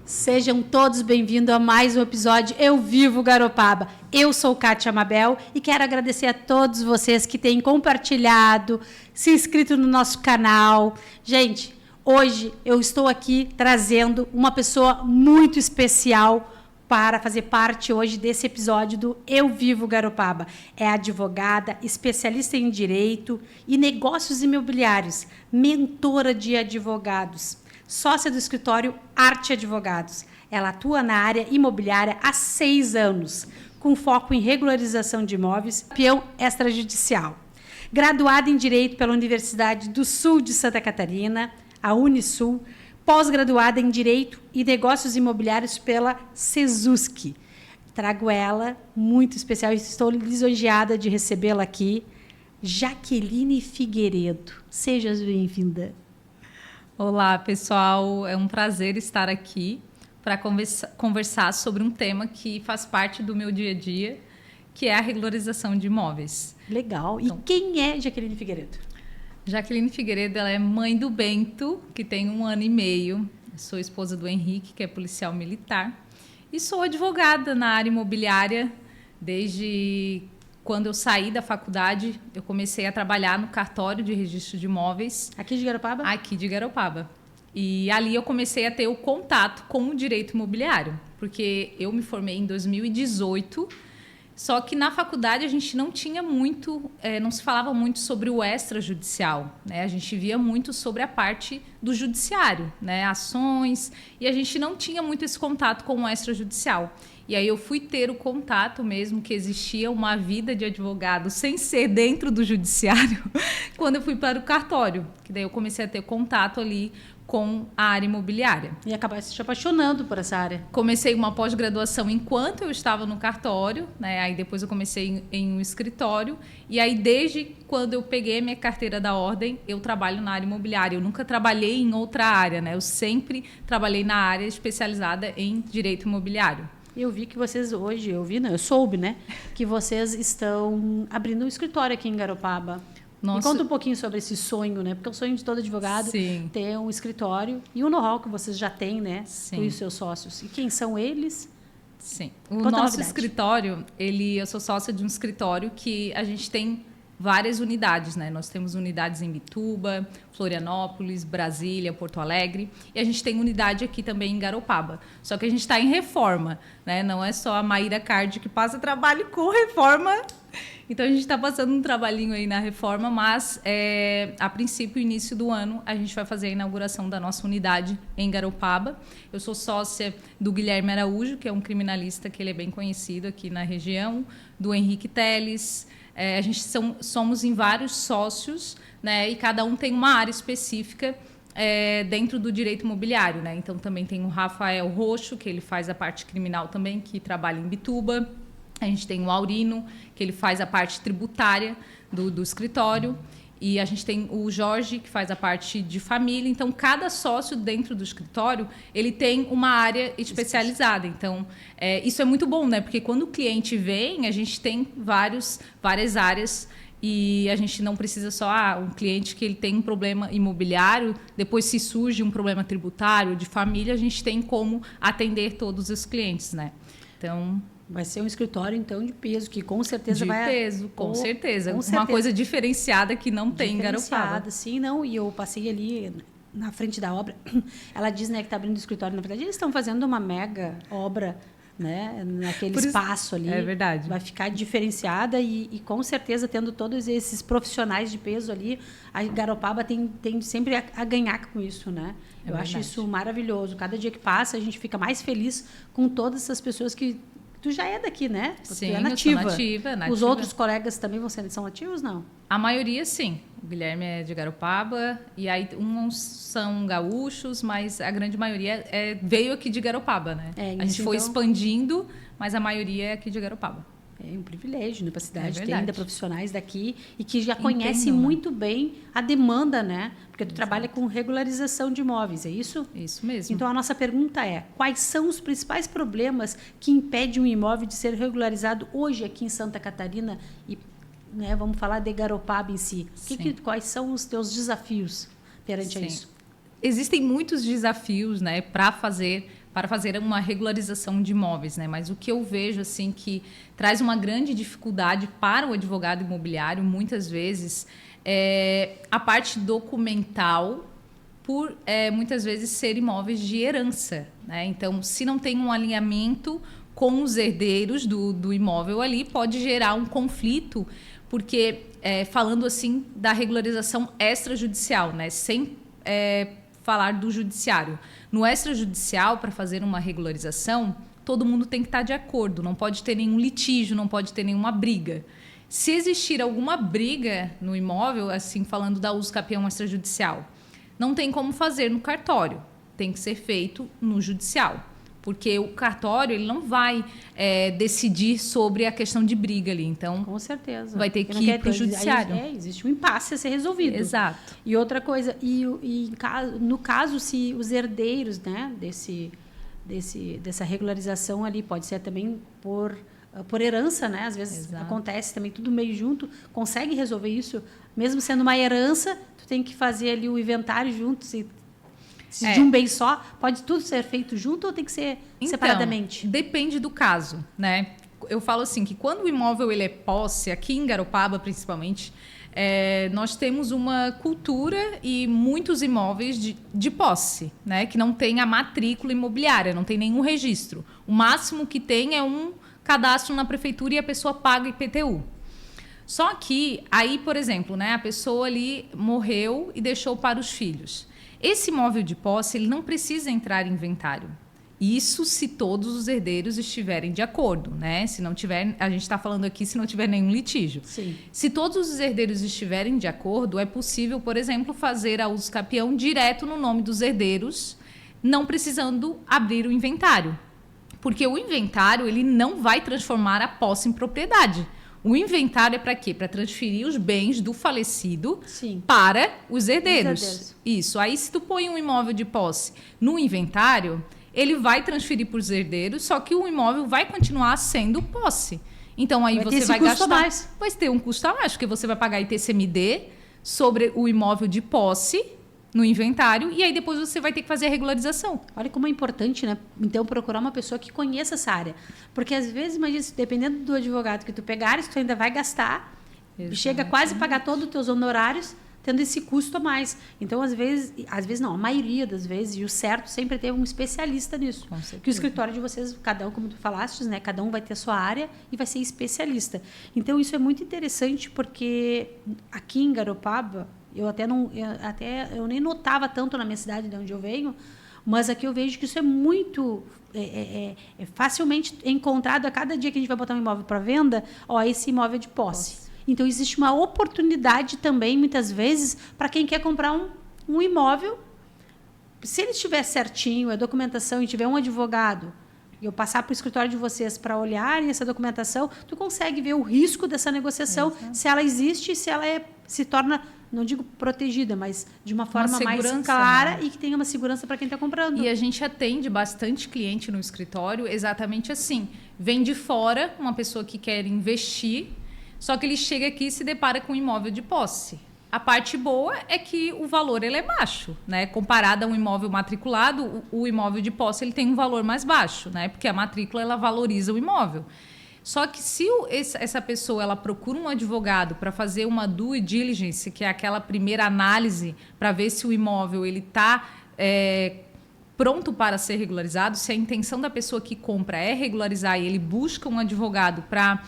Sejam todos bem-vindos a mais um episódio Eu Vivo Garopaba. Eu sou Kátia Mabel e quero agradecer a todos vocês que têm compartilhado, se inscrito no nosso canal. Gente, hoje eu estou aqui trazendo uma pessoa muito especial para fazer parte hoje desse episódio do Eu Vivo Garopaba. É advogada, especialista em direito e negócios imobiliários, mentora de advogados, sócia do escritório Arte Advogados. Ela atua na área imobiliária há 6 anos, com foco em regularização de imóveis, peão extrajudicial. Graduada em Direito pela Universidade do Sul de Santa Catarina, a Unisul, pós-graduada em Direito e Negócios Imobiliários pela Sesusc. Trago ela, muito especial, e estou lisonjeada de recebê-la aqui, Jaqueline Figueiredo. Seja bem-vinda. Olá, pessoal. É um prazer estar aqui para conversar sobre um tema que faz parte do meu dia a dia, que é a regularização de imóveis. Legal. Então, e quem é Jaqueline Figueiredo? Jaqueline Figueiredo, ela é mãe do Bento, que tem 1 ano e meio. Sou esposa do Henrique, que é policial militar. E sou advogada na área imobiliária. Desde quando eu saí da faculdade, eu comecei a trabalhar no cartório de registro de imóveis. Aqui de Garopaba? Aqui de Garopaba. E ali eu comecei a ter o contato com o direito imobiliário, porque eu me formei em 2018. Só que na faculdade a gente não tinha muito, não se falava muito sobre o extrajudicial, né? A gente via muito sobre a parte do judiciário, né? Ações, e a gente não tinha muito esse contato com o extrajudicial. E aí eu fui ter o contato mesmo que existia uma vida de advogado sem ser dentro do judiciário quando eu fui para o cartório, que daí eu comecei a ter contato ali com a área imobiliária. E acabaste se apaixonando por essa área. Comecei uma pós-graduação enquanto eu estava no cartório, né? Aí depois eu comecei em um escritório. E aí, desde quando eu peguei a minha carteira da ordem, eu trabalho na área imobiliária. Eu nunca trabalhei em outra área, né? Eu sempre trabalhei na área especializada em direito imobiliário. Eu vi que vocês hoje, eu soube, né? Que vocês estão abrindo um escritório aqui em Garopaba. Me conta um pouquinho sobre esse sonho, né? Porque é o sonho de todo advogado ter um escritório e o know-how que vocês já têm, né? Com os seus sócios. E quem são eles? Sim. O nosso escritório, eu sou sócia de um escritório que a gente tem várias unidades, né? Nós temos unidades em Bituba, Florianópolis, Brasília, Porto Alegre, e a gente tem unidade aqui também em Garopaba. Só que a gente está em reforma, né? Não é só a Maíra Card que passa trabalho com reforma. Então, a gente está passando um trabalhinho aí na reforma, mas, a princípio, início do ano, a gente vai fazer a inauguração da nossa unidade em Garopaba. Eu sou sócia do Guilherme Araújo, que é um criminalista que ele é bem conhecido aqui na região, do Henrique Teles. A gente somos em vários sócios, né, e cada um tem uma área específica dentro do direito imobiliário, né? Então, também tem o Rafael Roxo, que ele faz a parte criminal também, que trabalha em Bituba. A gente tem o Aurino, que ele faz a parte tributária do escritório. E a gente tem o Jorge, que faz a parte de família. Então, cada sócio dentro do escritório, ele tem uma área especializada. Então, isso é muito bom, né? Porque quando o cliente vem, a gente tem várias áreas e a gente não precisa só um cliente que ele tem um problema imobiliário, depois se surge um problema tributário, de família, a gente tem como atender todos os clientes, né? Então, vai ser um escritório, então, de peso, que com certeza de vai... peso, com certeza. Uma coisa diferenciada que não tem em Garopaba. Sim, não. E eu passei ali na frente da obra. Ela diz, né, que está abrindo o escritório. Na verdade, eles estão fazendo uma mega obra, né, naquele espaço ali. É verdade. Vai ficar diferenciada e com certeza, tendo todos esses profissionais de peso ali, a Garopaba tem sempre a ganhar com isso, né? Eu acho isso maravilhoso. Cada dia que passa, a gente fica mais feliz com todas essas pessoas que... Tu já é daqui, né? Sim, tu é nativa. Eu sou nativa. Os outros colegas também são nativos, não? A maioria, sim. O Guilherme é de Garopaba, e aí uns são gaúchos, mas a grande maioria veio aqui de Garopaba, né? A gente foi expandindo, mas a maioria é aqui de Garopaba. É um privilégio, né, para a cidade ter ainda profissionais daqui e que já conhecem muito bem a demanda, né? Porque tu trabalha com regularização de imóveis, é isso? Isso mesmo. Então, a nossa pergunta é: quais são os principais problemas que impedem um imóvel de ser regularizado hoje aqui em Santa Catarina? E, né, vamos falar de Garopaba em si. Quais são os teus desafios perante a isso? Existem muitos desafios, né, para para fazer uma regularização de imóveis, né? Mas o que eu vejo assim que traz uma grande dificuldade para o advogado imobiliário, muitas vezes, é a parte documental, por muitas vezes ser imóveis de herança, né? Então, se não tem um alinhamento com os herdeiros do imóvel ali, pode gerar um conflito, porque falando assim da regularização extrajudicial, né? Sem falar do judiciário. No extrajudicial, para fazer uma regularização, todo mundo tem que estar de acordo, não pode ter nenhum litígio, não pode ter nenhuma briga. Se existir alguma briga no imóvel, assim falando da uso capião extrajudicial, não tem como fazer no cartório, tem que ser feito no judicial. Porque o cartório ele não vai decidir sobre a questão de briga ali. Então, com certeza. Vai ter que ir para o judiciário. Existe um impasse a ser resolvido. Exato. E outra coisa, no caso, se os herdeiros, né, dessa regularização ali, pode ser também por herança, né? Às vezes acontece também tudo meio junto, consegue resolver isso, mesmo sendo uma herança, tu tem que fazer ali o inventário junto, se de um bem só, pode tudo ser feito junto ou tem que ser separadamente? Depende do caso, né? Eu falo assim, que quando o imóvel ele é posse, aqui em Garopaba principalmente, nós temos uma cultura e muitos imóveis de posse, né? Que não tem a matrícula imobiliária, não tem nenhum registro. O máximo que tem é um cadastro na prefeitura e a pessoa paga IPTU. Só que aí, por exemplo, né, a pessoa ali morreu e deixou para os filhos. Esse imóvel de posse ele não precisa entrar em inventário. Isso se todos os herdeiros estiverem de acordo, né? Se não tiver, a gente está falando aqui se não tiver nenhum litígio. Sim. Se todos os herdeiros estiverem de acordo, é possível, por exemplo, fazer a uso capião direto no nome dos herdeiros, não precisando abrir o inventário. Porque o inventário ele não vai transformar a posse em propriedade. O inventário é para quê? Para transferir os bens do falecido para os herdeiros. Isso. Aí, se tu põe um imóvel de posse no inventário, ele vai transferir para os herdeiros, só que o imóvel vai continuar sendo posse. Então, aí você vai gastar... mais. Vai ter um custo a mais, porque você vai pagar ITCMD sobre o imóvel de posse no inventário, e aí depois você vai ter que fazer a regularização. Olha como é importante, né? Então, procurar uma pessoa que conheça essa área. Porque, às vezes, imagina, dependendo do advogado que tu pegares, tu ainda vai gastar, chega quase a pagar todos os teus honorários, tendo esse custo a mais. Então, às vezes não, a maioria das vezes, e o certo sempre ter um especialista nisso. Que o escritório de vocês, cada um, como tu falaste, né? Cada um vai ter a sua área e vai ser especialista. Então, isso é muito interessante, porque aqui em Garopaba, eu nem notava tanto na minha cidade, de onde eu venho, mas aqui eu vejo que isso é muito facilmente encontrado a cada dia que a gente vai botar um imóvel para venda, esse imóvel é de posse. Então existe uma oportunidade também, muitas vezes, para quem quer comprar um imóvel, se ele estiver certinho, a documentação, e tiver um advogado, e eu passar para o escritório de vocês para olharem essa documentação, tu consegue ver o risco dessa negociação, se ela existe, se ela se torna, não digo protegida, mas de uma forma mais clara, né? E que tenha uma segurança para quem está comprando. E a gente atende bastante cliente no escritório exatamente assim. Vem de fora uma pessoa que quer investir, só que ele chega aqui e se depara com um imóvel de posse. A parte boa é que o valor ele é baixo, né? Comparado a um imóvel matriculado, o imóvel de posse ele tem um valor mais baixo, né? Porque a matrícula ela valoriza o imóvel. Só que se essa pessoa ela procura um advogado para fazer uma due diligence, que é aquela primeira análise para ver se o imóvel ele está pronto para ser regularizado, se a intenção da pessoa que compra é regularizar e ele busca um advogado para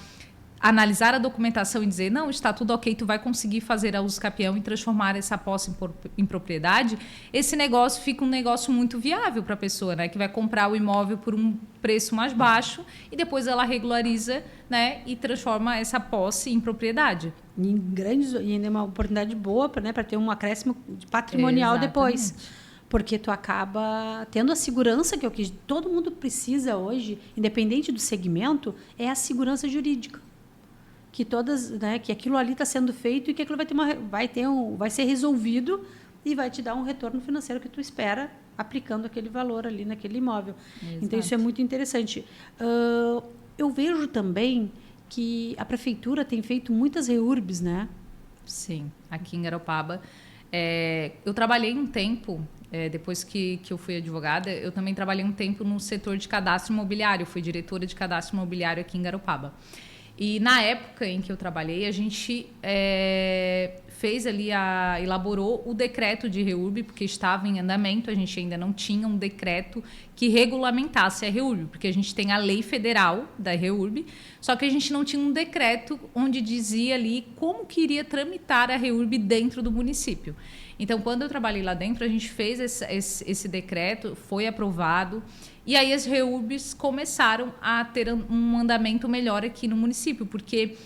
analisar a documentação e dizer, não, está tudo ok, tu vai conseguir fazer a uso capião e transformar essa posse em propriedade, esse negócio fica um negócio muito viável para a pessoa, né? Que vai comprar o imóvel por um preço mais baixo e depois ela regulariza, né? E transforma essa posse em propriedade. E ainda é uma oportunidade boa, né? Para ter um acréscimo patrimonial depois. Porque tu acaba tendo a segurança, que é o que todo mundo precisa hoje, independente do segmento, é a segurança jurídica. Que todas, né, que aquilo ali está sendo feito e que aquilo vai ser resolvido e vai te dar um retorno financeiro que tu espera aplicando aquele valor ali naquele imóvel. Exato. Então isso é muito interessante. Eu vejo também que a prefeitura tem feito muitas REURBs, né? Sim, aqui em Garopaba. Eu trabalhei um tempo depois que eu fui advogada, eu também trabalhei um tempo no setor de cadastro imobiliário. Fui diretora de cadastro imobiliário aqui em Garopaba. E na época em que eu trabalhei, a gente fez ali, elaborou o decreto de REURB, porque estava em andamento, a gente ainda não tinha um decreto que regulamentasse a REURB, porque a gente tem a lei federal da REURB, só que a gente não tinha um decreto onde dizia ali como que iria tramitar a REURB dentro do município. Então, quando eu trabalhei lá dentro, a gente fez esse decreto, foi aprovado, e aí as REURBs começaram a ter um andamento melhor aqui no município, porque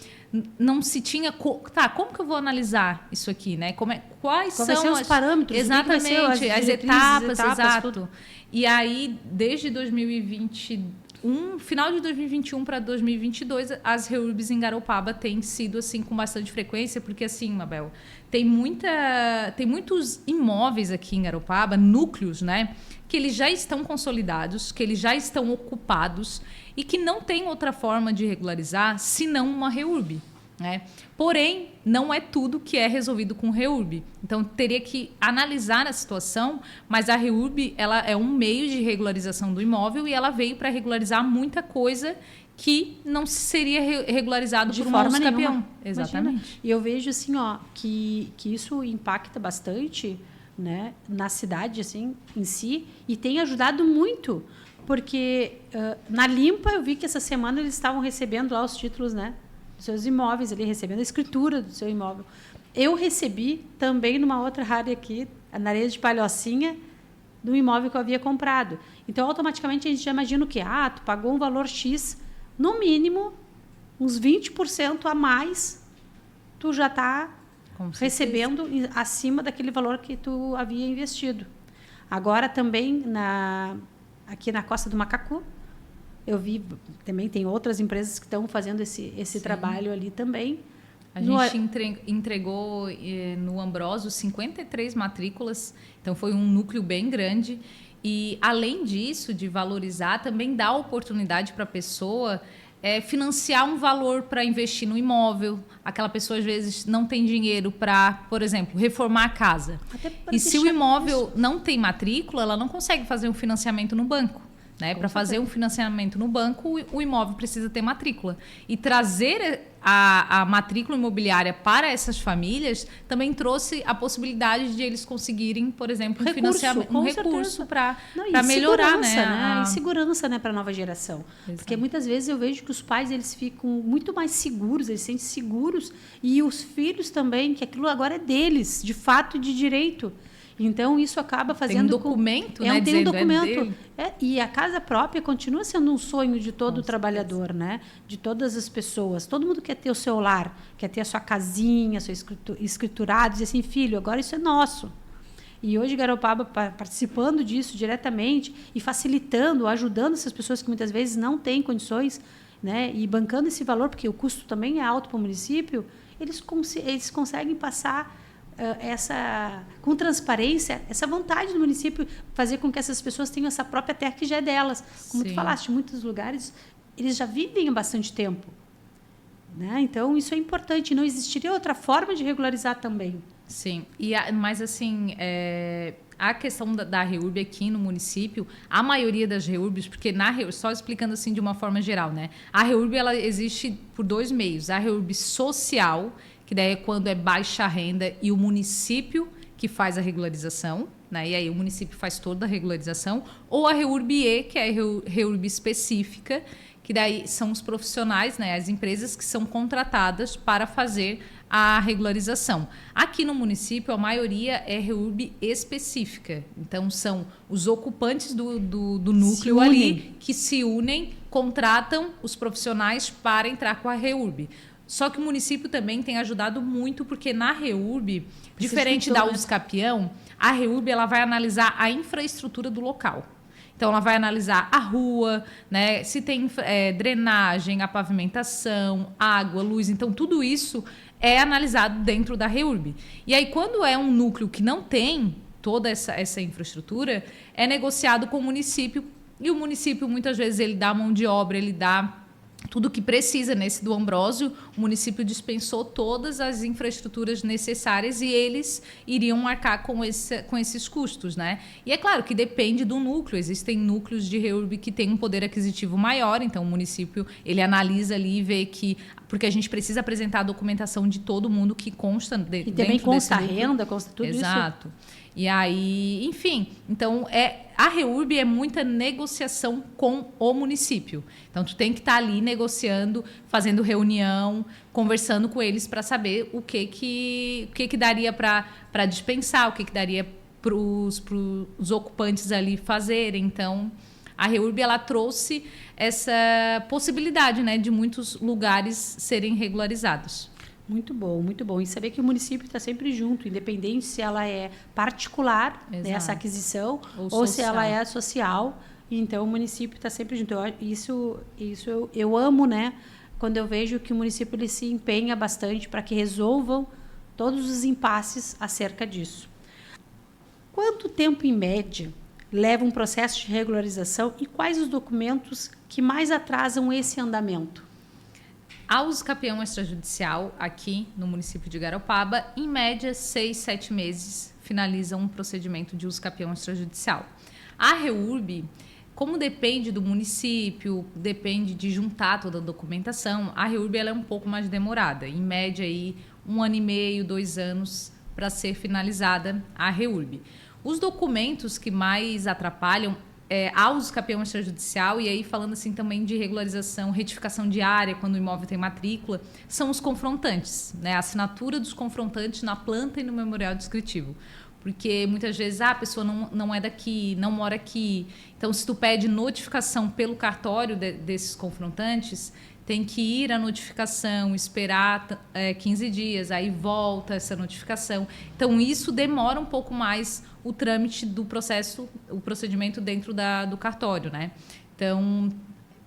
não se tinha... como que eu vou analisar isso aqui, né? Quais são os parâmetros? Exatamente, as etapas, exato. Tudo. E aí, desde 2021, final de 2021 para 2022, as REURBs em Garopaba têm sido assim com bastante frequência, porque assim, Mabel, tem muitos imóveis aqui em Garopaba, núcleos, né, que eles já estão consolidados, que eles já estão ocupados e que não tem outra forma de regularizar senão uma REURB, né? Porém, não é tudo que é resolvido com REURB. Então, teria que analisar a situação, mas a REURB ela é um meio de regularização do imóvel e ela veio para regularizar muita coisa que não seria regularizado de por forma um nenhuma. Exatamente. Imagina. E eu vejo assim, que isso impacta bastante, né, na cidade assim, em si, e tem ajudado muito, porque na Limpa eu vi que essa semana eles estavam recebendo lá os títulos, né, dos seus imóveis, ali recebendo a escritura do seu imóvel. Eu recebi também numa outra área aqui, na Areia de Palhocinha, do imóvel que eu havia comprado. Então, automaticamente, a gente já imagina o quê? Tu pagou um valor X, no mínimo, uns 20% a mais, tu já está recebendo acima daquele valor que tu havia investido. Agora, também, aqui na Costa do Macacu, eu vi, também tem outras empresas que estão fazendo esse trabalho ali também. A gente entregou no Ambrósio 53 matrículas, então foi um núcleo bem grande. E, além disso, de valorizar, também dá oportunidade para a pessoa financiar um valor para investir no imóvel. Aquela pessoa, às vezes, não tem dinheiro para, por exemplo, reformar a casa. E se o imóvel não tem matrícula, ela não consegue fazer um financiamento no banco. Né? Para fazer um financiamento no banco, o imóvel precisa ter matrícula. E trazer a matrícula imobiliária para essas famílias também trouxe a possibilidade de eles conseguirem, por exemplo, um recurso para melhorar, né? E segurança, né, para a nova geração. Exato. Porque muitas vezes eu vejo que os pais eles ficam muito mais seguros, eles se sentem seguros, e os filhos também, que aquilo agora é deles, de fato, de direito. Então, isso acaba fazendo... Tem um documento, né? Tem um documento. E a casa própria continua sendo um sonho de todo trabalhador, né? De todas as pessoas. Todo mundo quer ter o seu lar, quer ter a sua casinha, seu escriturado, dizer assim, filho, agora isso é nosso. E hoje, Garopaba, participando disso diretamente e facilitando, ajudando essas pessoas que muitas vezes não têm condições, né? E bancando esse valor, porque o custo também é alto para o município, eles conseguem passar... com transparência, essa vontade do município fazer com que essas pessoas tenham essa própria terra que já é delas. Como tu falaste, em muitos lugares eles já vivem há bastante tempo, né? Então isso é importante, não existiria outra forma de regularizar também. Sim, mas assim, a questão da REURB aqui no município, a maioria das REURBs, porque só explicando assim de uma forma geral, né? A REURB ela existe por dois meios, a REURB social, que daí é quando é baixa renda e o município que faz a regularização, né? E aí o município faz toda a regularização, ou a REURB-E, que é a REURB específica, que daí são os profissionais, né? As empresas que são contratadas para fazer a regularização. Aqui no município, a maioria é REURB específica. Então, são os ocupantes do núcleo ali que se unem, contratam os profissionais para entrar com a REURB. Só que o município também tem ajudado muito, porque na REURB, diferente da Uscapião, a REURB ela vai analisar a infraestrutura do local. Então, ela vai analisar a rua, né, se tem drenagem, a pavimentação, água, luz. Então, tudo isso é analisado dentro da REURB. E aí, quando é um núcleo que não tem toda essa infraestrutura, é negociado com o município. E o município, muitas vezes, ele dá mão de obra, ele dá tudo que precisa. Nesse do Ambrósio, o município dispensou todas as infraestruturas necessárias e eles iriam arcar com esses custos, né? E é claro que depende do núcleo. Existem núcleos de REURB que têm um poder aquisitivo maior, então o município ele analisa ali e vê que... Porque a gente precisa apresentar a documentação de todo mundo que consta dentro desse núcleo. E também consta a renda, consta tudo isso. Exato. E aí, enfim, então a REURB é muita negociação com o município. Então, tu tem que estar ali negociando, fazendo reunião, conversando com eles para saber o que daria para dispensar, o que daria para os ocupantes ali fazerem. Então, a REURB ela trouxe essa possibilidade, né, de muitos lugares serem regularizados. Muito bom, muito bom. E saber que o município está sempre junto, independente se ela é particular, né, essa aquisição, ou se ela é social. Então, o município está sempre junto. Eu amo, né? Quando eu vejo que o município ele se empenha bastante para que resolvam todos os impasses acerca disso. Quanto tempo, em média, leva um processo de regularização e quais os documentos que mais atrasam esse andamento? A usucapião extrajudicial, aqui no município de Garopaba, em média, 6, 7 meses finaliza um procedimento de usucapião extrajudicial. A REURB, como depende do município, depende de juntar toda a documentação, a REURB ela é um pouco mais demorada. Em média, aí, 1 ano e meio, 2 anos para ser finalizada a REURB. Os documentos que mais atrapalham a usucapião extrajudicial, e aí falando assim também de regularização, retificação de área, quando o imóvel tem matrícula, são os confrontantes, né? A assinatura dos confrontantes na planta e no memorial descritivo. Porque muitas vezes a pessoa não é daqui, não mora aqui. Então, se tu pede notificação pelo cartório desses confrontantes, tem que ir à notificação, esperar 15 dias, aí volta essa notificação. Então, isso demora um pouco mais o trâmite do processo, o procedimento dentro do cartório, né? Então,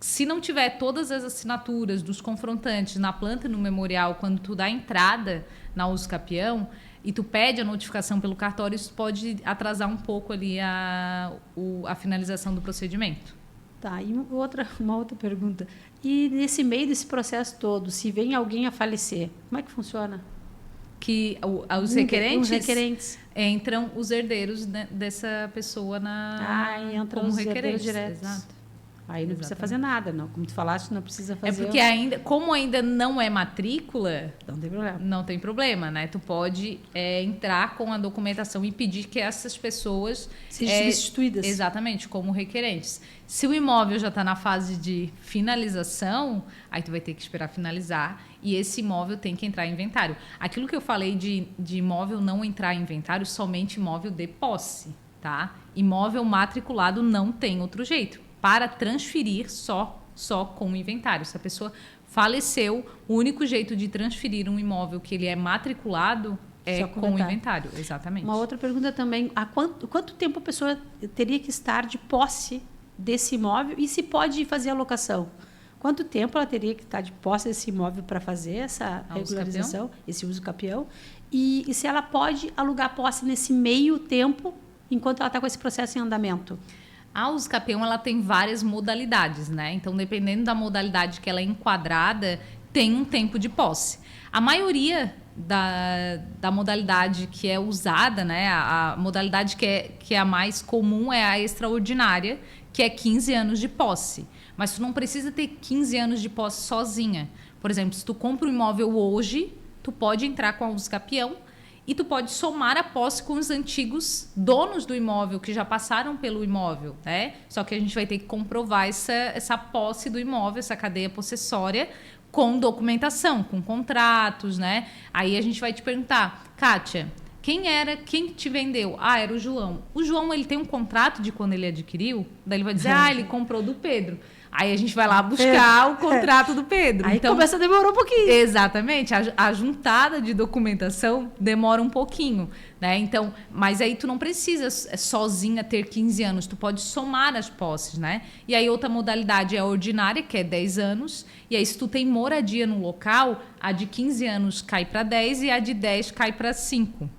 se não tiver todas as assinaturas dos confrontantes na planta e no memorial, quando tu dá entrada na usucapião e tu pede a notificação pelo cartório, isso pode atrasar um pouco ali a finalização do procedimento. Tá, e uma outra pergunta. E nesse meio desse processo todo, se vem alguém a falecer, como é que funciona? Que os requerentes, entram os herdeiros dessa pessoa entram como os requerentes diretos. Exato. Aí não precisa fazer nada, não. Como tu falaste, não precisa fazer... É porque como ainda não é matrícula... Não tem problema. Não tem problema, né? Tu pode entrar com a documentação e pedir que essas pessoas... sejam substituídas. Exatamente, como requerentes. Se o imóvel já está na fase de finalização, aí tu vai ter que esperar finalizar e esse imóvel tem que entrar em inventário. Aquilo que eu falei de imóvel não entrar em inventário, somente imóvel de posse, tá? Imóvel matriculado não tem outro jeito. Para transferir só com o inventário. Se a pessoa faleceu, o único jeito de transferir um imóvel que ele é matriculado é com o inventário. Exatamente. Uma outra pergunta também, há quanto tempo a pessoa teria que estar de posse desse imóvel e se pode fazer a locação? Quanto tempo ela teria que estar de posse desse imóvel para fazer essa regularização, esse usucapião? E se ela pode alugar posse nesse meio tempo, enquanto ela está com esse processo em andamento? A usucapião ela tem várias modalidades, né? Então, dependendo da modalidade que ela é enquadrada, tem um tempo de posse. A maioria da modalidade que é usada, né? A modalidade que é a mais comum é a extraordinária, que é 15 anos de posse. Mas tu não precisa ter 15 anos de posse sozinha. Por exemplo, se tu compra um imóvel hoje, tu pode entrar com a usucapião e tu pode somar a posse com os antigos donos do imóvel que já passaram pelo imóvel, né? Só que a gente vai ter que comprovar essa posse do imóvel, essa cadeia possessória, com documentação, com contratos, né? Aí a gente vai te perguntar, Kátia, quem te vendeu? Era o João. O João, ele tem um contrato de quando ele adquiriu? Daí ele vai dizer, ele comprou do Pedro. Aí a gente vai lá buscar o contrato do Pedro. Aí começa a demorar um pouquinho. Exatamente. A juntada de documentação demora um pouquinho, né? Então, mas aí tu não precisa sozinha ter 15 anos. Tu pode somar as posses, né? E aí outra modalidade é a ordinária, que é 10 anos. E aí se tu tem moradia no local, a de 15 anos cai para 10 e a de 10 cai para 5.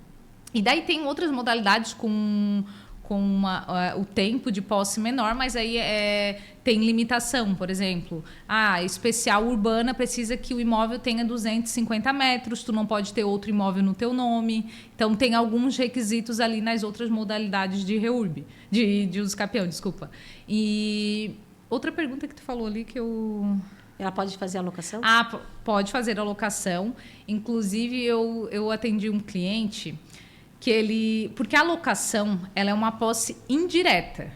E daí tem outras modalidades com o tempo de posse menor, mas aí tem limitação, por exemplo. Especial urbana precisa que o imóvel tenha 250 metros, tu não pode ter outro imóvel no teu nome. Então, tem alguns requisitos ali nas outras modalidades de REURB, de uso capião, desculpa. E outra pergunta que tu falou ali que eu... Ela pode fazer alocação? Pode fazer alocação. Inclusive, eu atendi um cliente... Porque a locação, ela é uma posse indireta.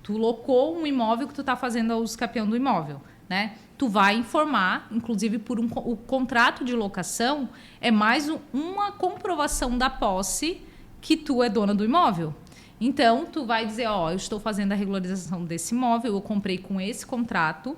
Tu locou um imóvel que tu está fazendo a uso capião do imóvel, né? Tu vai informar, inclusive o contrato de locação é mais uma comprovação da posse que tu é dona do imóvel. Então, tu vai dizer, eu estou fazendo a regularização desse imóvel, eu comprei com esse contrato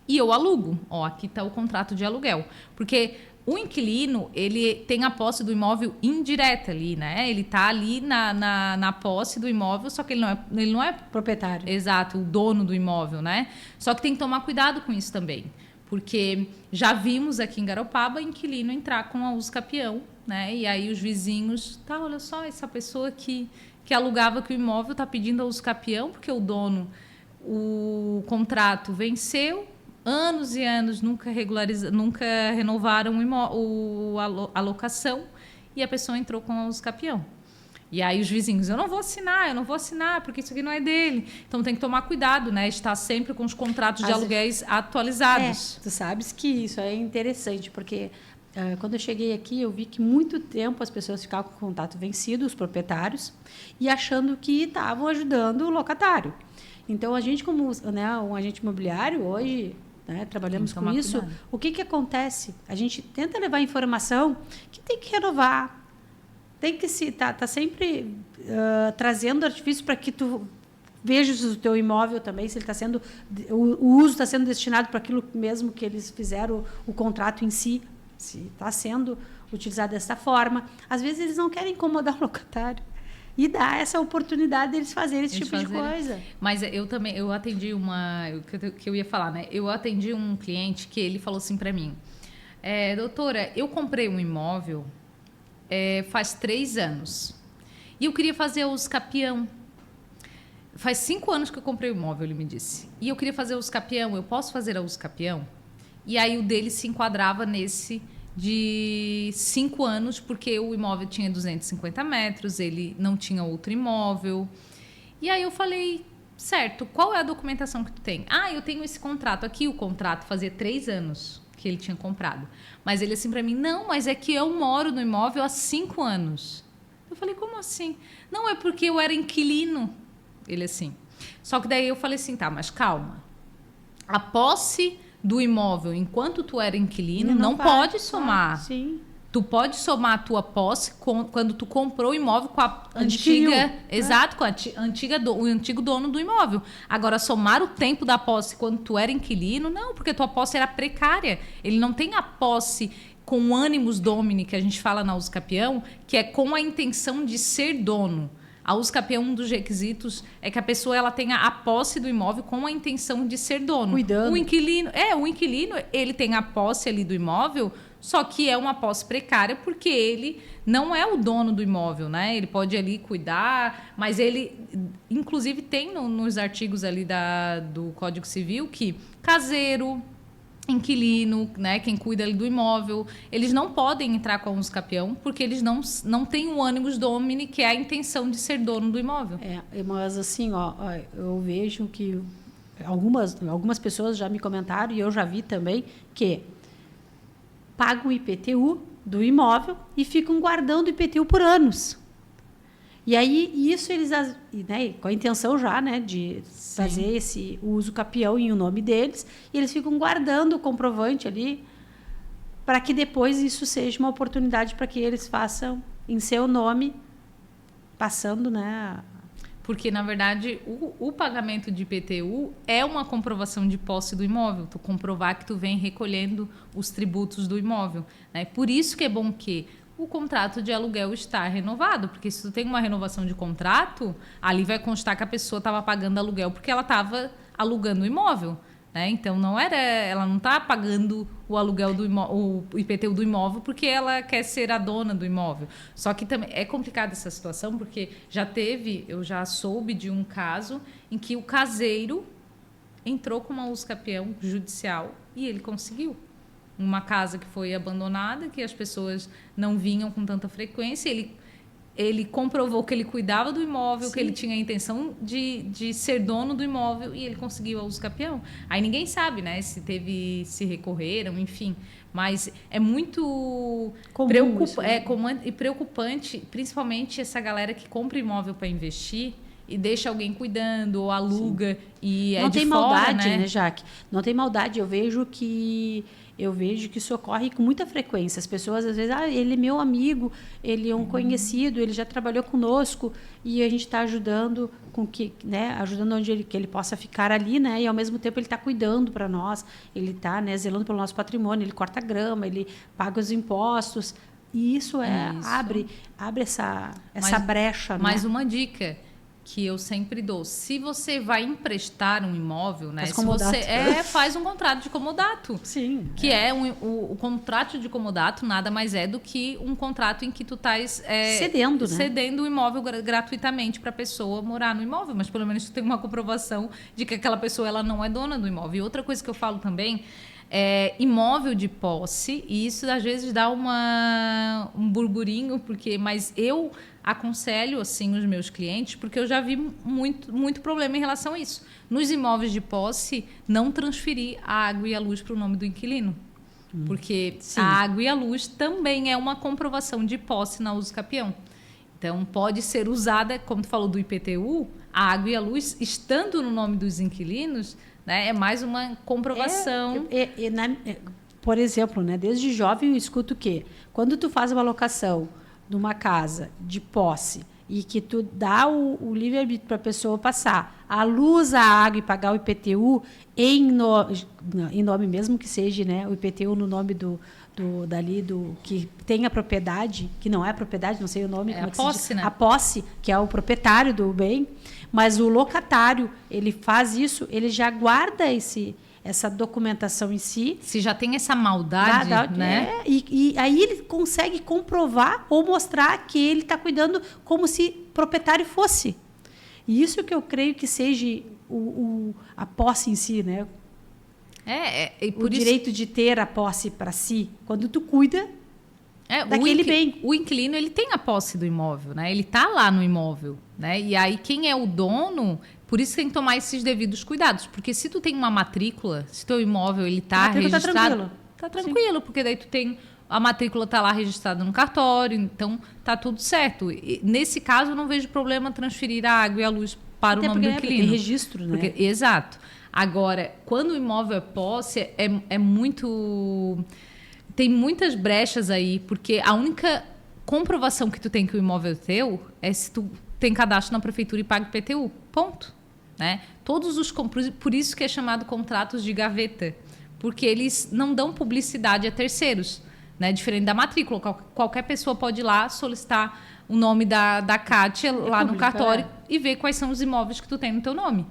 e eu alugo. Aqui está o contrato de aluguel. Porque... o inquilino, ele tem a posse do imóvel indireta ali, né? Ele está ali na posse do imóvel, só que ele não é proprietário. Exato, o dono do imóvel, né? Só que tem que tomar cuidado com isso também. Porque já vimos aqui em Garopaba inquilino entrar com a uso capião, né? E aí os vizinhos, olha só, essa pessoa que alugava que o imóvel está pedindo a uso capião, porque o contrato venceu, anos e anos nunca renovaram a locação e a pessoa entrou com os capião. E aí os vizinhos, eu não vou assinar, porque isso aqui não é dele. Então tem que tomar cuidado, né? Estar sempre com os contratos de aluguéis atualizados. Tu sabes que isso é interessante, porque quando eu cheguei aqui, eu vi que muito tempo as pessoas ficavam com o contrato vencido, os proprietários, e achando que estavam ajudando o locatário. Então, a gente, como um agente imobiliário, hoje... trabalhamos com isso. Cuidado. O que acontece? A gente tenta levar informação que tem que renovar, tem que tá sempre trazendo artifícios para que tu vejas o teu imóvel também, se ele está sendo o uso está sendo destinado para aquilo mesmo que eles fizeram o contrato em si, se está sendo utilizado dessa forma. Às vezes eles não querem incomodar o locatário. E dá essa oportunidade deles fazerem esse tipo de coisa. Mas eu atendi que eu ia falar, né? Eu atendi um cliente que ele falou assim para mim, doutora, eu comprei um imóvel faz 3 anos e eu queria fazer o uso capião. Faz 5 anos que eu comprei o imóvel, ele me disse. E eu queria fazer o uso capião, eu posso fazer a uso capião? E aí o dele se enquadrava nesse... de 5 anos, porque o imóvel tinha 250 metros, ele não tinha outro imóvel. E aí eu falei, certo, qual é a documentação que tu tem? Eu tenho esse contrato aqui, o contrato fazia 3 anos que ele tinha comprado. Mas ele assim para mim, não, mas é que eu moro no imóvel há 5 anos. Eu falei, como assim? Não, é porque eu era inquilino. Ele assim. Só que daí eu falei assim, tá, mas calma. A posse do imóvel, enquanto tu era inquilino, não pode somar. Sim. Tu pode somar a tua posse quando tu comprou o imóvel com a antiga... Exato, com o antigo dono do imóvel. Agora, somar o tempo da posse quando tu era inquilino, não, porque tua posse era precária. Ele não tem a posse com animus domini, que a gente fala na uso capião, que é com a intenção de ser dono. A uso capião, um dos requisitos é que a pessoa ela tenha a posse do imóvel com a intenção de ser dono. Cuidando. O inquilino, ele tem a posse ali do imóvel, só que é uma posse precária porque ele não é o dono do imóvel, né? Ele pode ali cuidar, mas ele, inclusive, tem nos artigos ali do Código Civil que caseiro, inquilino, né, quem cuida ali do imóvel, eles não podem entrar com a uso capião porque eles não têm o animus domini, que é a intenção de ser dono do imóvel. Mas assim, eu vejo que algumas pessoas já me comentaram, e eu já vi também, que pagam o IPTU do imóvel e ficam guardando o IPTU por anos. E aí, isso eles, né, com a intenção já, né, de fazer esse uso capião em o nome deles, e eles ficam guardando o comprovante ali para que depois isso seja uma oportunidade para que eles façam em seu nome, passando, né? Porque, na verdade, o pagamento de IPTU é uma comprovação de posse do imóvel, tu comprovar que tu vem recolhendo os tributos do imóvel, né? Por isso que é bom que o contrato de aluguel está renovado, porque se tu tem uma renovação de contrato, ali vai constar que a pessoa estava pagando aluguel porque ela estava alugando o imóvel, Né? Então, ela não está pagando o aluguel o IPTU do imóvel porque ela quer ser a dona do imóvel. Só que também é complicada essa situação, porque eu já soube de um caso em que o caseiro entrou com uma usucapião judicial e ele conseguiu. Uma casa que foi abandonada, que as pessoas não vinham com tanta frequência, ele comprovou que ele cuidava do imóvel, sim, que ele tinha a intenção de ser dono do imóvel e ele conseguiu a usucapião. Aí ninguém sabe, né, se recorreram, enfim. Mas é muito comum e preocupante, principalmente essa galera que compra imóvel para investir e deixa alguém cuidando ou aluga, sim, e não tem fora, maldade, né, Jaque? Não tem maldade. Eu vejo que isso ocorre com muita frequência. As pessoas, às vezes, ele é meu amigo, ele é um conhecido, ele já trabalhou conosco e a gente está ajudando ajudando onde que ele possa ficar ali, né? E ao mesmo tempo ele está cuidando para nós, ele está, né, zelando pelo nosso patrimônio, ele corta grama, ele paga os impostos. E isso abre essa brecha. Mais né? uma dica que eu sempre dou: se você vai emprestar um imóvel, né? Faz um contrato de comodato. Sim. Que o contrato de comodato nada mais é do que um contrato em que tu estás cedendo o imóvel gratuitamente para a pessoa morar no imóvel, mas pelo menos tu tem uma comprovação de que aquela pessoa ela não é dona do imóvel. E outra coisa que eu falo também é imóvel de posse, e isso às vezes dá um burburinho, mas eu aconselho assim os meus clientes, porque eu já vi muito problema em relação a isso. Nos imóveis de posse, não transferir a água e a luz para o nome do inquilino. Porque sim, a água e a luz também é uma comprovação de posse na usucapião. Então, pode ser usada, como tu falou do IPTU, a água e a luz, estando no nome dos inquilinos, né, é mais uma comprovação. Por exemplo, né, desde jovem eu escuto que quando tu faz uma locação de uma casa de posse e que tu dá o livre-arbítrio para a pessoa passar a luz, a água e pagar o IPTU em nome mesmo que seja, né, o IPTU no nome do que tem a propriedade, que não é propriedade, não sei o nome. A posse, né? A posse, que é o proprietário do bem, mas o locatário, ele faz isso, ele já guarda essa documentação em si. Se já tem essa maldade, né? E aí ele consegue comprovar ou mostrar que ele está cuidando como se proprietário fosse. E isso que eu creio que seja a posse em si, né? O direito de ter a posse para si, quando tu cuida daquele bem. O inquilino, ele tem a posse do imóvel, né? Ele está lá no imóvel, né? E aí quem é o dono, por isso tem que tomar esses devidos cuidados, porque se tu tem uma matrícula, se teu imóvel ele está registrado, tá tranquilo, sim, porque daí tu tem a matrícula está lá registrada no cartório, então tá tudo certo. E, nesse caso, eu não vejo problema transferir a água e a luz para o nome do inquilino. Tem registro, né? Exato. Agora, quando o imóvel é posse, é muito... Tem muitas brechas aí, porque a única comprovação que tu tem que o imóvel é teu é se tu tem cadastro na prefeitura e paga IPTU. Ponto. Né? Por isso que é chamado contratos de gaveta, porque eles não dão publicidade a terceiros, né? Diferente da matrícula. Qualquer pessoa pode ir lá solicitar o nome da Kátia lá no cartório e ver quais são os imóveis que tu tem no teu nome.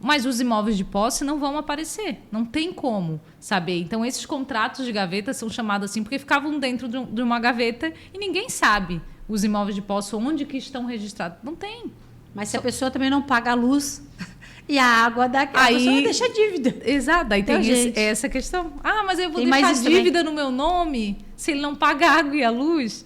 Mas os imóveis de posse não vão aparecer. Não tem como saber. Então, esses contratos de gaveta são chamados assim porque ficavam dentro de uma gaveta e ninguém sabe os imóveis de posse onde que estão registrados. Não tem. Mas se a pessoa também não paga a luz e a água, a pessoa deixa dívida. Exato. Aí então, tem essa questão. Mas eu vou deixar dívida no meu nome se ele não paga a água e a luz.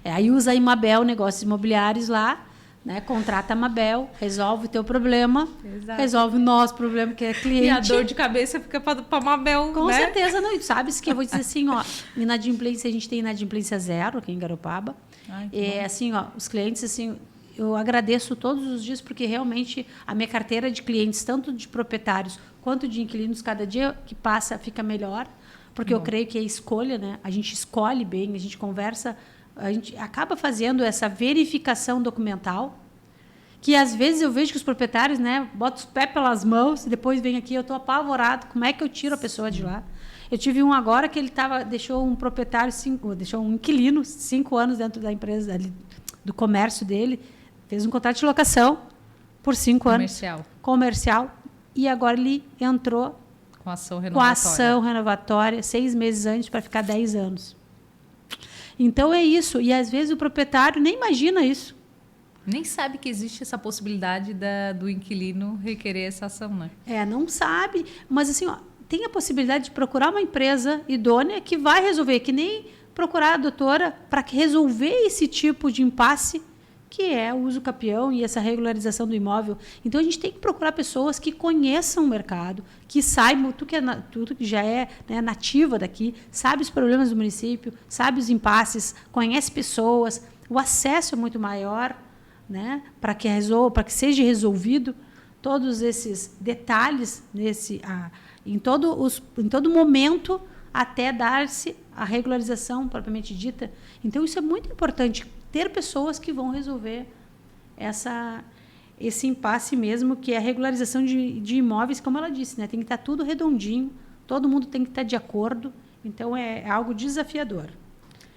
Aí usa a Imabel, negócios imobiliários lá, né? Contrata a Mabel, resolve o teu problema, exato, resolve o nosso problema, que é cliente. E a dor de cabeça fica para a Mabel, com né? certeza, não. Sabes que eu vou dizer assim, ó, inadimplência, a gente tem inadimplência zero aqui em Garopaba. Assim, ó, os clientes, assim, eu agradeço todos os dias, porque realmente a minha carteira de clientes, tanto de proprietários quanto de inquilinos, cada dia que passa fica melhor, porque eu creio que é escolha, né? A gente escolhe bem, a gente conversa, a gente acaba fazendo essa verificação documental, que às vezes eu vejo que os proprietários, né, botam os pés pelas mãos e depois vem aqui, eu estou apavorado, como é que eu tiro a pessoa de lá? Eu tive um agora que ele deixou um proprietário, deixou um inquilino 5 anos dentro da empresa, ali, do comércio dele, fez um contrato de locação por 5 anos. Comercial. e agora ele entrou com ação renovatória 6 meses antes para ficar 10 anos. Então é isso. E às vezes o proprietário nem imagina isso. Nem sabe que existe essa possibilidade do inquilino requerer essa ação, né? Não sabe. Mas assim, tem a possibilidade de procurar uma empresa idônea que vai resolver, que nem procurar a doutora para resolver esse tipo de impasse que é o uso capião e essa regularização do imóvel. Então, a gente tem que procurar pessoas que conheçam o mercado, que saibam, tu que já é, né, nativa daqui, sabe os problemas do município, sabe os impasses, conhece pessoas, o acesso é muito maior, né, para que seja resolvido todos esses detalhes em todo momento até dar-se a regularização propriamente dita. Então, isso é muito importante, ter pessoas que vão resolver esse impasse mesmo, que é a regularização de imóveis, como ela disse, né? Tem que estar tudo redondinho, todo mundo tem que estar de acordo, então é algo desafiador.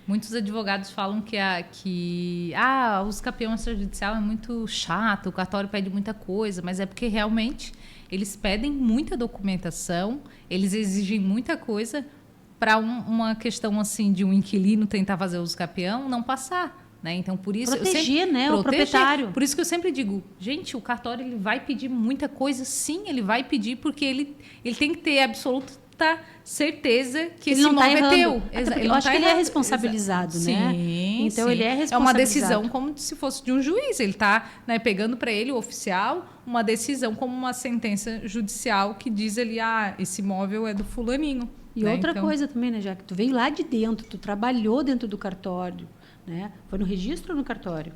Muitos advogados falam que o uso capião extrajudicial é muito chato, o cartório pede muita coisa, mas é porque realmente eles pedem muita documentação, eles exigem muita coisa para uma questão assim de um inquilino tentar fazer uso capião não passar. Né? Então, por isso proteger, o proprietário. Por isso que eu sempre digo, gente, o cartório ele vai pedir muita coisa, sim, ele vai pedir, porque ele tem que ter absoluta certeza que esse imóvel é teu. Eu acho que ele é responsabilizado, né? Sim, então, ele é responsabilizado. É uma decisão como se fosse de um juiz. Ele está, né, pegando para ele, o oficial, uma decisão como uma sentença judicial que diz ali, esse imóvel é do fulaninho. E outra coisa também, né, já que tu veio lá de dentro, tu trabalhou dentro do cartório, né? Foi no registro ou no cartório?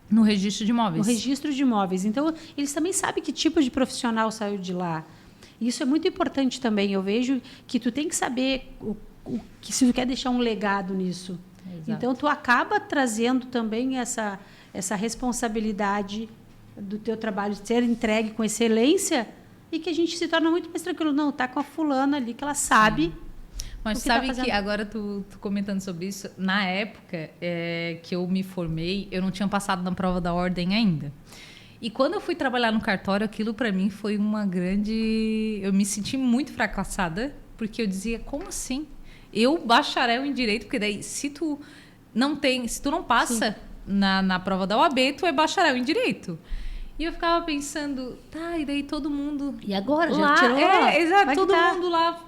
No registro de imóveis. No registro de imóveis. Então, eles também sabem que tipo de profissional saiu de lá. Isso é muito importante também. Eu vejo que tu tem que saber que se tu quer deixar um legado nisso. Exato. Então, tu acaba trazendo também essa responsabilidade do teu trabalho ser entregue com excelência e que a gente se torna muito mais tranquilo. Não, tá com a fulana ali que ela sabe. Mas sabe que agora tu comentando sobre isso, na época que eu me formei, eu não tinha passado na prova da ordem ainda. E quando eu fui trabalhar no cartório, aquilo para mim foi uma grande... Eu me senti muito fracassada, porque eu dizia, como assim? Eu bacharel em direito, porque daí se tu não passa na prova da OAB, tu é bacharel em direito. E eu ficava pensando, e daí todo mundo... E agora? Lá, já tirou? Exato, todo mundo lá...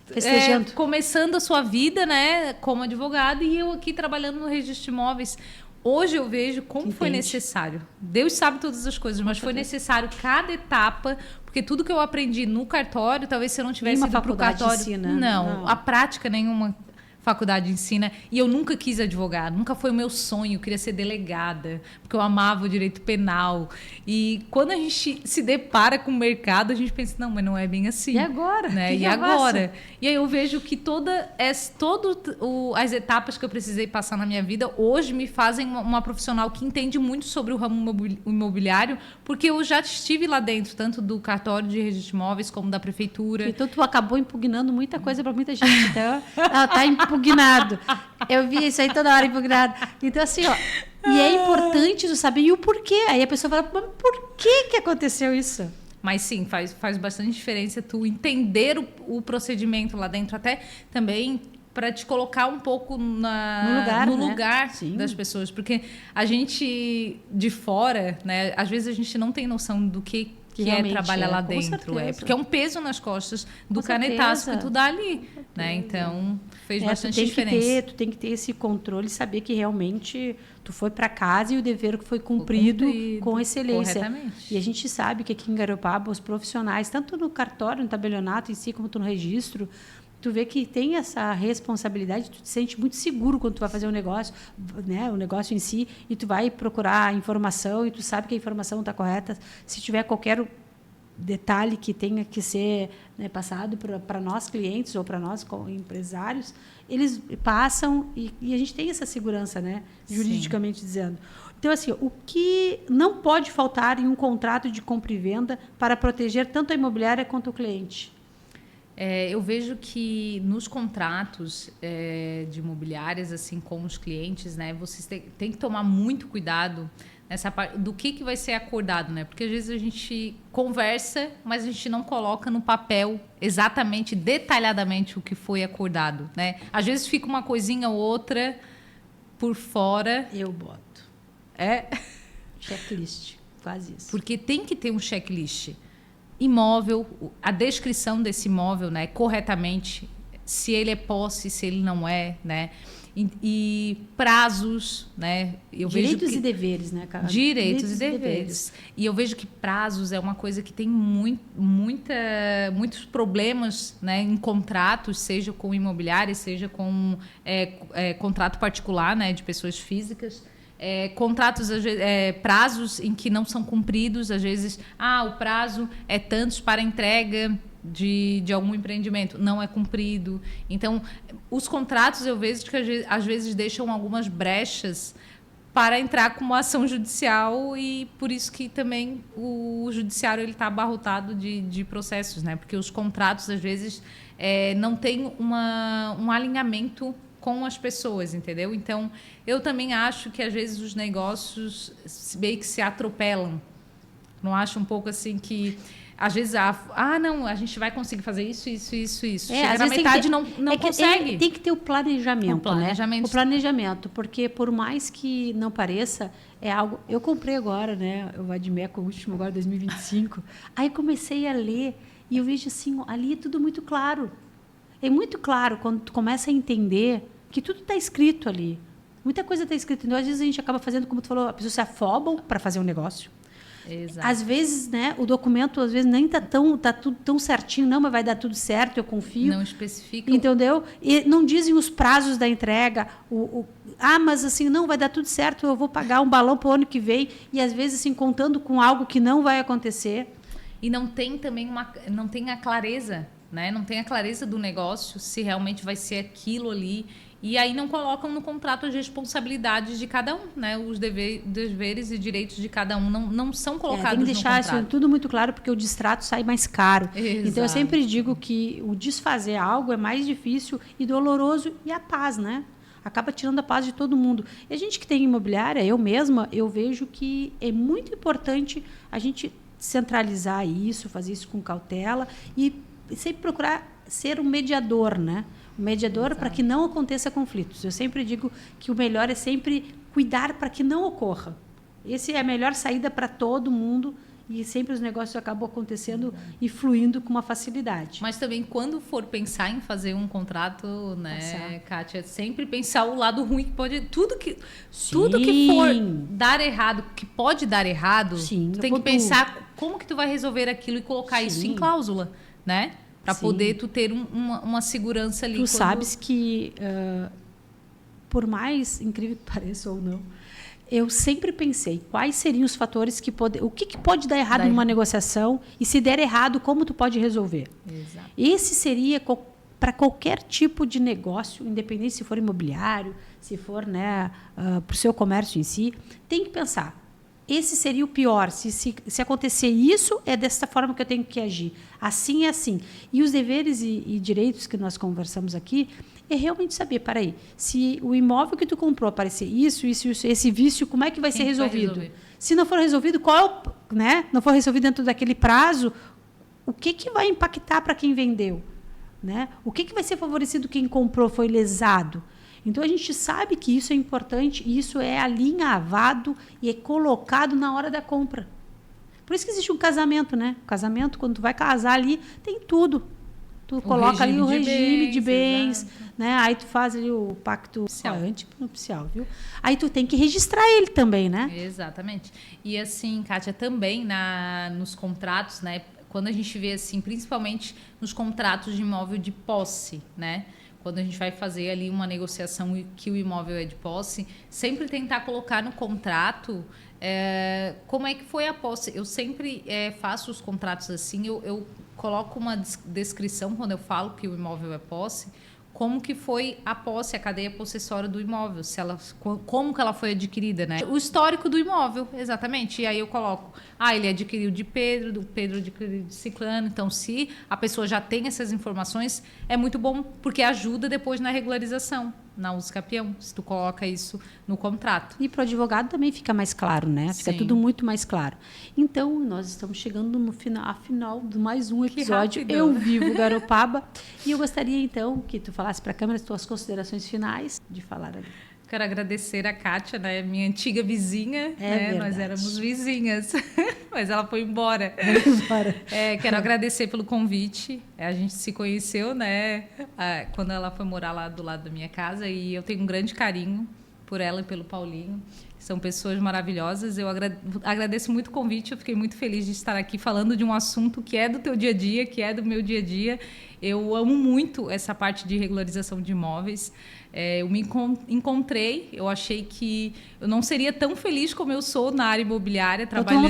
festejando. Começando a sua vida, né, como advogado, e eu aqui trabalhando no registro de imóveis. Hoje eu vejo como foi necessário. Deus sabe todas as coisas, mas foi necessário cada etapa, porque tudo que eu aprendi no cartório, talvez se eu não tivesse ido para o cartório... Ensina. Não, a prática nenhuma faculdade ensina. E eu nunca quis advogar, nunca foi o meu sonho, eu queria ser delegada, porque eu amava o direito penal. E quando a gente se depara com o mercado, a gente pensa, não, mas não é bem assim. E agora? Né? E agora? E aí eu vejo que todas as etapas que eu precisei passar na minha vida, hoje me fazem uma profissional que entende muito sobre o ramo imobiliário, porque eu já estive lá dentro, tanto do cartório de registro de imóveis, como da prefeitura. Então, tu acabou impugnando muita coisa para muita gente. Então, ela está impugnado. Eu vi isso aí toda hora impugnado. Então, assim, e é importante tu saber o porquê. Aí a pessoa fala, mas por que aconteceu isso? Mas sim, faz bastante diferença tu entender o procedimento lá dentro, até também para te colocar um pouco no lugar das pessoas. Porque a gente de fora, né, às vezes a gente não tem noção do que é trabalhar lá dentro. Porque é um peso nas costas do canetaço que tu dá ali. Né? Então, fez bastante diferença. Tu tem que ter esse controle, saber que realmente tu foi para casa e o dever foi cumprido com excelência. Corretamente. E a gente sabe que aqui em Garopaba, os profissionais, tanto no cartório, no tabelionato em si, como no registro, tu vê que tem essa responsabilidade, tu te sente muito seguro quando tu vai fazer um negócio, né, o negócio em si, e tu vai procurar informação e tu sabe que a informação está correta. Se tiver qualquer detalhe que tenha que ser, né, passado para nós clientes ou para nós empresários, eles passam e a gente tem essa segurança, né, juridicamente dizendo. Então, assim, o que não pode faltar em um contrato de compra e venda para proteger tanto a imobiliária quanto o cliente? Eu vejo que nos contratos de imobiliárias, assim, com os clientes, né, vocês têm que tomar muito cuidado essa parte do que vai ser acordado, né? Porque às vezes a gente conversa, mas a gente não coloca no papel exatamente, detalhadamente o que foi acordado, né? Às vezes fica uma coisinha ou outra por fora. Eu boto. Checklist, quase isso. Porque tem que ter um checklist. Imóvel, a descrição desse imóvel, né, corretamente, se ele é posse, se ele não é, né? E prazos, né? Direitos e deveres, né, cara? Direitos e deveres. E eu vejo que prazos é uma coisa que tem muitos problemas, né, em contratos, seja com imobiliária, seja com contrato particular, né, de pessoas físicas. Contratos, prazos em que não são cumpridos, às vezes, o prazo é tantos para entrega de algum empreendimento, não é cumprido. Então, os contratos eu vejo que às vezes deixam algumas brechas para entrar com uma ação judicial e por isso que também o judiciário está abarrotado de processos, né? Porque os contratos, às vezes, não têm um alinhamento com as pessoas, entendeu? Então, eu também acho que, às vezes, os negócios meio que se atropelam. Não acho um pouco assim que... Às vezes, não, a gente vai conseguir fazer isso. Chega na metade, não consegue. Tem que ter o planejamento, né? O planejamento, porque por mais que não pareça, é algo... Eu comprei agora, né? O Vadimeco, o último agora, 2025. Aí comecei a ler e eu vejo assim, ali é tudo muito claro. É muito claro quando tu começa a entender que tudo está escrito ali. Muita coisa está escrita. Então, às vezes, a gente acaba fazendo, como tu falou, a pessoa se afobam para fazer um negócio. Exato. Às vezes, né, o documento às vezes nem tá tudo tão certinho, não, mas vai dar tudo certo, eu confio. Não especifica. Entendeu? E não dizem os prazos da entrega. Mas assim, não, vai dar tudo certo, eu vou pagar um balão para o ano que vem. E às vezes, assim, contando com algo que não vai acontecer. E não tem também não tem a clareza, né? Não tem a clareza do negócio, se realmente vai ser aquilo ali. E aí não colocam no contrato as responsabilidades de cada um, né? Os deveres e direitos de cada um não são colocados no contrato. Tem que deixar isso tudo muito claro, porque o distrato sai mais caro. Exato. Então, eu sempre digo que o desfazer algo é mais difícil e doloroso, e a paz, né? Acaba tirando a paz de todo mundo. E a gente que tem imobiliária, eu mesma, eu vejo que é muito importante a gente centralizar isso, fazer isso com cautela e sempre procurar ser um mediador, né? Um mediador para que não aconteça conflitos. Eu sempre digo que o melhor é sempre cuidar para que não ocorra. Essa é a melhor saída para todo mundo e sempre os negócios acabam acontecendo e fluindo com uma facilidade. Mas também quando for pensar em fazer um contrato, né, Kátia, sempre pensar o lado ruim que pode... Tudo que for dar errado, que pode dar errado, tu tem que pensar como que tu vai resolver aquilo e colocar isso em cláusula, né? Para poder tu ter uma segurança ali. Tu sabes que, por mais incrível que pareça ou não, eu sempre pensei quais seriam os fatores o que pode dar errado numa negociação e se der errado, como tu pode resolver. Exato. Esse seria para qualquer tipo de negócio, independente se for imobiliário, se for, né, para o seu comércio em si, tem que pensar. Esse seria o pior. Se acontecer isso, é dessa forma que eu tenho que agir. Assim é assim. E os deveres e direitos que nós conversamos aqui é realmente saber, peraí, se o imóvel que tu comprou aparecer isso, esse vício, como é que vai ser resolvido? Se não for resolvido, né? Não for resolvido dentro daquele prazo, o que vai impactar para quem vendeu? Né? O que vai ser favorecido quem comprou, foi lesado? Então, a gente sabe que isso é importante e isso é alinhavado e é colocado na hora da compra. Por isso que existe um casamento, né? O casamento, quando tu vai casar ali, tem tudo. Tu coloca ali o regime de bens, né? Aí tu faz ali o pacto antinupcial, viu? Aí tu tem que registrar ele também, né? Exatamente. E assim, Kátia, também nos contratos, né? Quando a gente vê assim, principalmente nos contratos de imóvel de posse, né? Quando a gente vai fazer ali uma negociação que o imóvel é de posse, sempre tentar colocar no contrato como é que foi a posse. Eu sempre faço os contratos assim, eu coloco uma descrição quando eu falo que o imóvel é posse, como que foi a posse, a cadeia possessória do imóvel, como que ela foi adquirida, né? O histórico do imóvel, exatamente. E aí eu coloco, ele adquiriu de Pedro, o Pedro adquiriu de Ciclano. Então, se a pessoa já tem essas informações, é muito bom, porque ajuda depois na regularização. na Uso Capião, se tu coloca isso no contrato. E para o advogado também fica mais claro, né? Fica tudo muito mais claro. Então, nós estamos chegando no final de mais um episódio Eu Vivo Garopaba. E eu gostaria, então, que tu falasse para a câmera as tuas considerações finais de falar ali. Quero agradecer a Kátia, né, minha antiga vizinha. Nós éramos vizinhas, mas ela foi embora. Quero agradecer pelo convite. A gente se conheceu, né, quando ela foi morar lá do lado da minha casa, e eu tenho um grande carinho por ela e pelo Paulinho. São pessoas maravilhosas. Eu agradeço muito o convite. Eu fiquei muito feliz de estar aqui falando de um assunto que é do teu dia a dia, que é do meu dia a dia. Eu amo muito essa parte de regularização de imóveis. Eu me encontrei, eu achei que eu não seria tão feliz como eu sou na área imobiliária, trabalhando.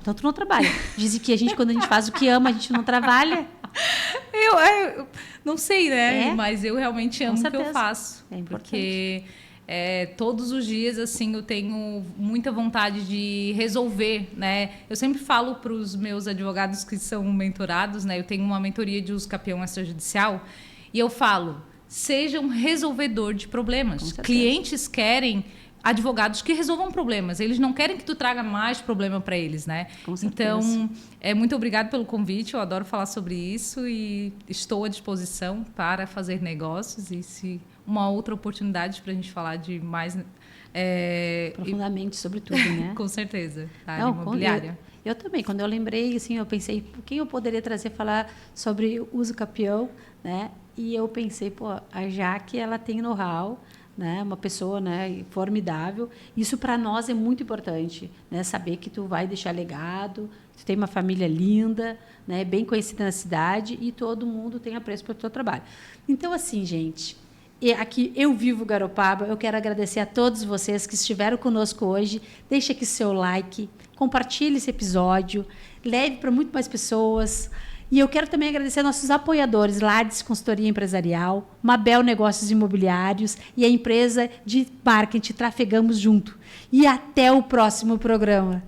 Então tu não trabalha. Dizem que quando a gente faz o que ama, a gente não trabalha. Eu não sei, né? Mas eu realmente amo o que eu faço. É importante. Porque todos os dias, assim, eu tenho muita vontade de resolver, né? Eu sempre falo para os meus advogados que são mentorados, né? Eu tenho uma mentoria de uso capião extrajudicial, e eu falo: seja um resolvedor de problemas. Clientes querem advogados que resolvam problemas. Eles não querem que tu traga mais problema para eles, né? Então, muito obrigado pelo convite. Eu adoro falar sobre isso e estou à disposição para fazer negócios. E se uma outra oportunidade para a gente falar de mais... profundamente sobre tudo, né? Com certeza. A área imobiliária. Eu também. Quando eu lembrei, assim, eu pensei, quem eu poderia trazer falar sobre uso capião, né? E eu pensei, a Jaque, ela tem know-how, né? Uma pessoa, né, formidável. Isso para nós é muito importante, né? Saber que tu vai deixar legado, tu tem uma família linda, né? Bem conhecida na cidade, e todo mundo tem apreço pelo teu trabalho. Então, assim, gente, aqui Eu Vivo Garopaba, eu quero agradecer a todos vocês que estiveram conosco hoje. Deixa aqui seu like, compartilhe esse episódio, leve para muito mais pessoas. E eu quero também agradecer nossos apoiadores, Lades Consultoria Empresarial, Mabel Negócios Imobiliários e a empresa de marketing Trafegamos Junto. E até o próximo programa.